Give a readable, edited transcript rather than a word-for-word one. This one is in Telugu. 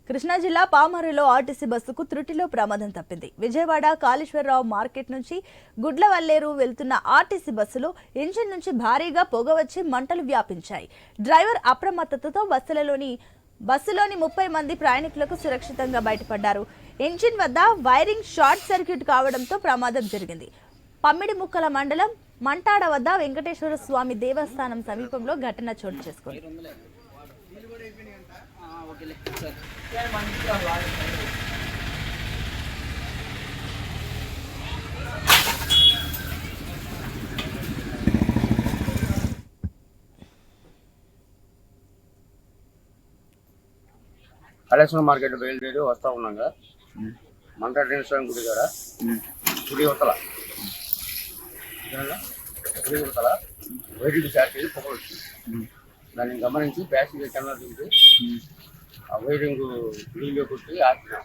కృష్ణా జిల్లా పామరులో ఆర్టీసీ బస్సుకు త్రుటిలో ప్రమాదం తప్పింది. విజయవాడ కాళేశ్వరరావు మార్కెట్ నుంచి గుడ్లవల్లేరు వెళ్తున్న ఆర్టీసీ బస్సులో ఇంజిన్ నుంచి భారీగా పొగ వచ్చి మంటలు వ్యాపించాయి. డ్రైవర్ అప్రమత్తతతో బస్సులోని 30 మంది ప్రయాణికులకు సురక్షితంగా బయటపడ్డారు. ఇంజిన్ వద్ద వైరింగ్ షార్ట్ సర్క్యూట్ కావడంతో ప్రమాదం జరిగింది. పమ్మిడిముక్కల మండలం మంటాడ వద్ద వెంకటేశ్వర స్వామి దేవస్థానం సమీపంలో ఘటన చోటు చేసుకుంది. కాళేశ్వరం మార్కెట్ బయలుదేరి వస్తూ ఉన్నాగా మంటాడ స్వామి గుడి కాడ గుడి ఉతల వైద్యుడి శాఖకి పొగ వచ్చింది. దాన్ని గమనించి ప్యాసింజర్ కెమెరా దించి ఆ వైరింగ్ నీళ్ళు కొట్టి ఆపినాం.